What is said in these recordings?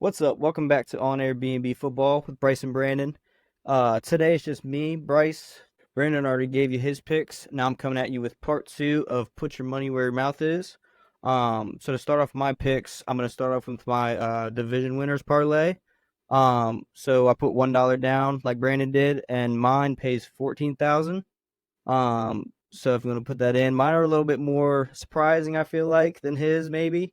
What's up? Welcome back to On Air B&B Football with Bryce and Brandon. Today it's just me, Bryce. Brandon already gave you his picks. Now I'm coming at you with part two of Put Your Money Where Your Mouth Is. So to start off my picks, I'm gonna start off with my division winners parlay. So I put $1 down like Brandon did, and mine pays 14,000. So if I'm gonna put that in, mine are a little bit more surprising, I feel like, than his maybe.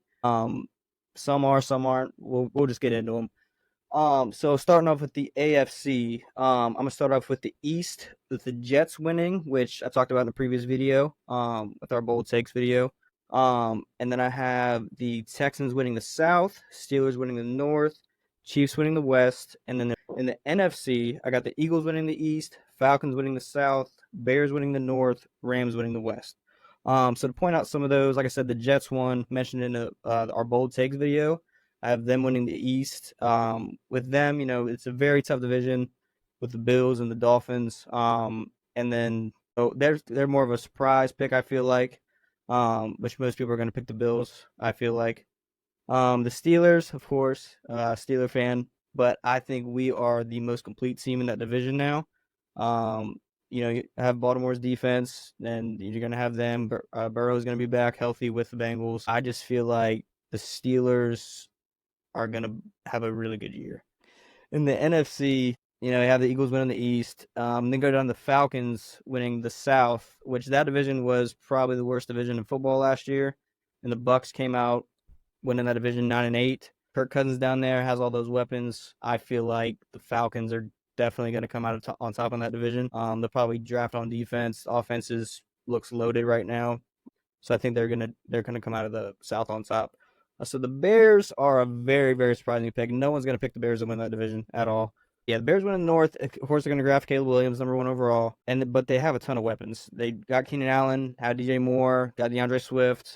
Some are, some aren't. We'll just get into them. So starting off with the AFC, I'm gonna start off with the East with the Jets winning, which I talked about in the previous video, with our bold takes video. And then I have the Texans winning the South, Steelers winning the North, Chiefs winning the West, and then in the NFC, I got the Eagles winning the East, Falcons winning the South, Bears winning the North, Rams winning the West. So to point out some of those, like I said, the Jets won, mentioned in our bold takes video. I have them winning the East. With them, it's a very tough division with the Bills and the Dolphins. And then they're more of a surprise pick, I feel like. Which most people are going to pick the Bills, I feel like. The Steelers, of course, Steeler fan, but I think we are the most complete team in that division now. You have Baltimore's defense, and you're going to have them. Burrow's going to be back healthy with the Bengals. I just feel like the Steelers are going to have a really good year. In the NFC, you have the Eagles winning the East. Then go down to the Falcons winning the South, which that division was probably the worst division in football last year. And the Bucks came out winning that division 9-8. Kirk Cousins down there has all those weapons. I feel like the Falcons are definitely going to come out on top in that division. They'll probably draft on defense. Offenses looks loaded right now, so I think they're gonna come out of the South on top. So the Bears are a very, very surprising pick. No one's gonna pick the Bears to win that division at all. Yeah, the Bears win in the North. Of course, they're gonna draft Caleb Williams, number one overall, but they have a ton of weapons. They got Keenan Allen, had DJ Moore, got DeAndre Swift.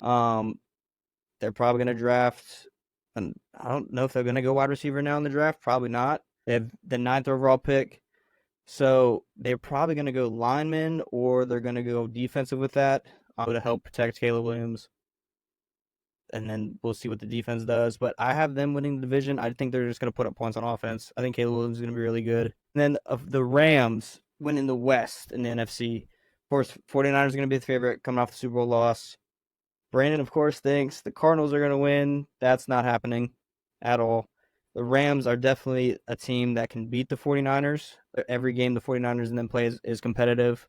They're probably gonna draft. And I don't know if they're gonna go wide receiver now in the draft. Probably not. They have the ninth overall pick. So they're probably going to go lineman, or they're going to go defensive with that to help protect Caleb Williams. And then we'll see what the defense does. But I have them winning the division. I think they're just going to put up points on offense. I think Caleb Williams is going to be really good. And then of the Rams winning the West in the NFC. Of course, 49ers are going to be the favorite coming off the Super Bowl loss. Brandon, of course, thinks the Cardinals are going to win. That's not happening at all. The Rams are definitely a team that can beat the 49ers. Every game the 49ers and then play is competitive.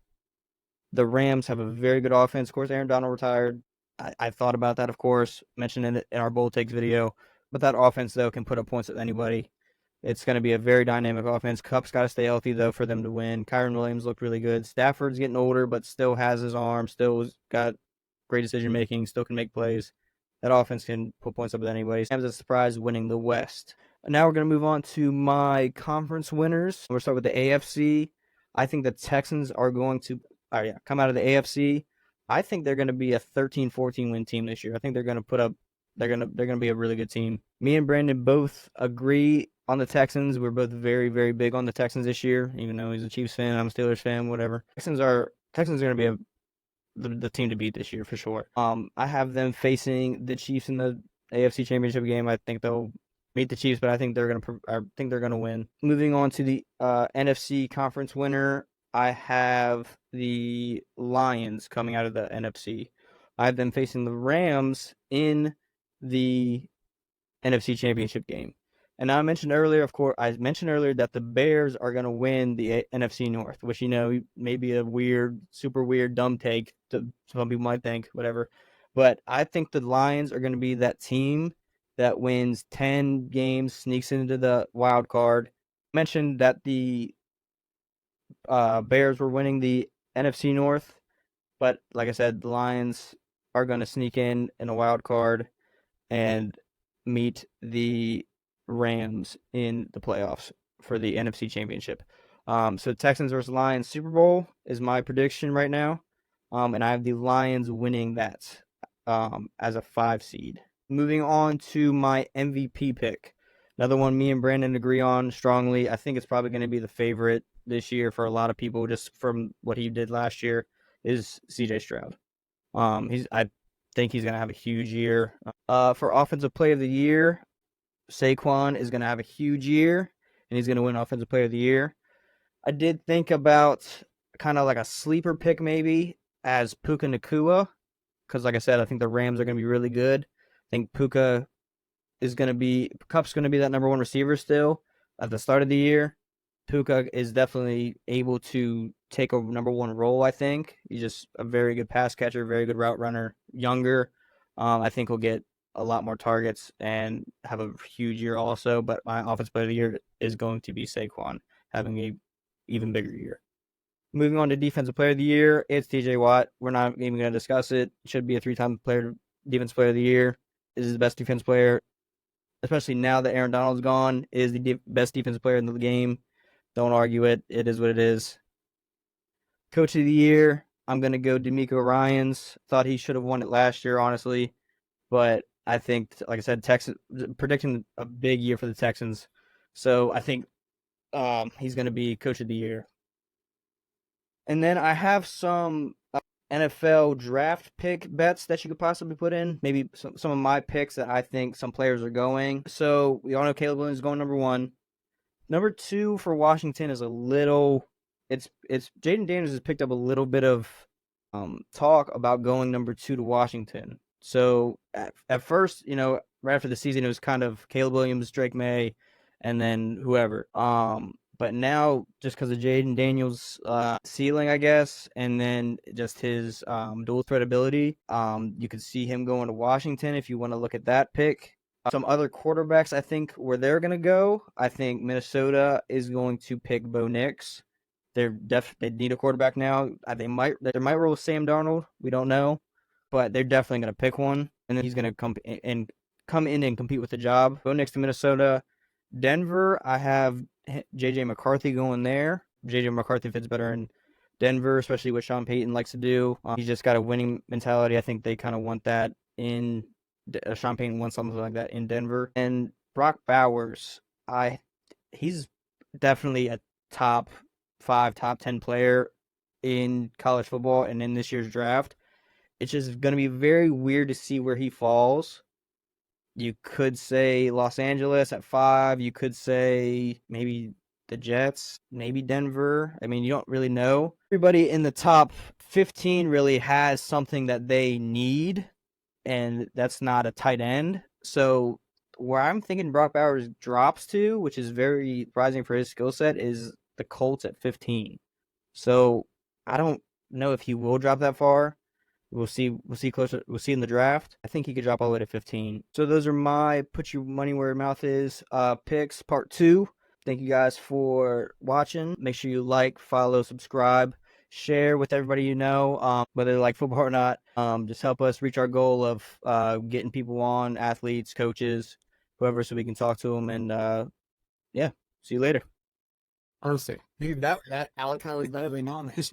The Rams have a very good offense. Of course, Aaron Donald retired. I thought about that, of course, mentioned in our Bold Takes video. But that offense, though, can put up points with anybody. It's going to be a very dynamic offense. Cup's got to stay healthy, though, for them to win. Kyron Williams looked really good. Stafford's getting older, but still has his arm, still got great decision making, still can make plays. That offense can put points up with anybody. Rams a surprise winning the West. Now we're going to move on to my conference winners. We'll start with the AFC. I think the Texans are going to come out of the AFC. I think they're going to be a 13-14 win team this year. I think they're going to put up they're going to be a really good team. Me and Brandon both agree on the Texans. We're both very, very big on the Texans this year, even though he's a Chiefs fan, I'm a Steelers fan, whatever. Texans are going to be the team to beat this year for sure. I have them facing the Chiefs in the AFC Championship game. I think they'll beat the Chiefs, but I think they're gonna win. Moving on to the NFC conference winner, I have the Lions coming out of the NFC. I have them facing the Rams in the NFC Championship game. And I mentioned earlier, of course, that the Bears are going to win the NFC North, which, may be a weird, super weird, dumb take. Some people might think, whatever. But I think the Lions are going to be that team that wins 10 games, sneaks into the wild card. I mentioned that the Bears were winning the NFC North, but like I said, the Lions are going to sneak in a wild card and meet the Rams in the playoffs for the NFC Championship. So Texans versus Lions Super Bowl is my prediction right now. And I have the Lions winning that as a 5 seed. Moving on to my MVP pick. Another one me and Brandon agree on strongly. I think it's probably going to be the favorite this year for a lot of people just from what he did last year is CJ Stroud. I think he's going to have a huge year. For Offensive Play of the Year, Saquon is going to have a huge year, and he's going to win Offensive Player of the Year. I did think about kind of like a sleeper pick maybe as Puka Nakua, because like I said, I think the Rams are going to be really good. I think Cup's going to be that number one receiver still at the start of the year. Puka is definitely able to take a number one role, I think. He's just a very good pass catcher, very good route runner, younger. I think he'll get a lot more targets and have a huge year also. But my offensive player of the year is going to be Saquon, having a even bigger year. Moving on to defensive player of the year, it's TJ Watt. We're not even going to discuss it. Should be a three-time defense player of the year. Is the best defense player, especially now that Aaron Donald's gone, is the best defensive player in the game. Don't argue it. It is what it is. Coach of the year, I'm going to go D'Amico Ryans. Thought he should have won it last year, honestly. But I think, like I said, Texas predicting a big year for the Texans. So I think he's going to be coach of the year. And then I have some NFL draft pick bets that you could possibly put in. Maybe some of my picks that I think some players are going. So we all know Caleb Williams is going number one. Number two for Washington is a little. It's Jaden Daniels has picked up a little bit of talk about going number two to Washington. So at first, right after the season, it was kind of Caleb Williams, Drake May, and then whoever. But now, just because of Jaden Daniels' ceiling, I guess, and then just his dual threat ability, you could see him going to Washington if you want to look at that pick. Some other quarterbacks, I think, where they're going to go. I think Minnesota is going to pick Bo Nix. They need a quarterback now. They might roll with Sam Darnold. We don't know, but they're definitely going to pick one, and then he's going to come in and compete with the job. Bo Nix to Minnesota. Denver, I have J.J. McCarthy going there. J.J. McCarthy fits better in Denver, especially what Sean Payton likes to do. He's just got a winning mentality. I think they kind of want that in Sean Payton wants something like that in Denver. And Brock Bowers, he's definitely a top 5, top 10 player in college football and in this year's draft. It's just going to be very weird to see where he falls. You could say Los Angeles at 5. You could say maybe the Jets, maybe Denver. I mean, you don't really know. Everybody in the top 15 really has something that they need, and that's not a tight end. So where I'm thinking Brock Bowers drops to, which is very surprising for his skill set, is the Colts at 15. So I don't know if he will drop that far. We'll see closer. We'll see in the draft. I think he could drop all the way to 15. So those are my put your money where your mouth is picks part 2. Thank you guys for watching. Make sure you like, follow, subscribe, share with everybody you know, whether they like football or not. Just help us reach our goal of getting people on, athletes, coaches, whoever, so we can talk to them. And yeah, see you later. Honestly, dude, that Alec was better than honest.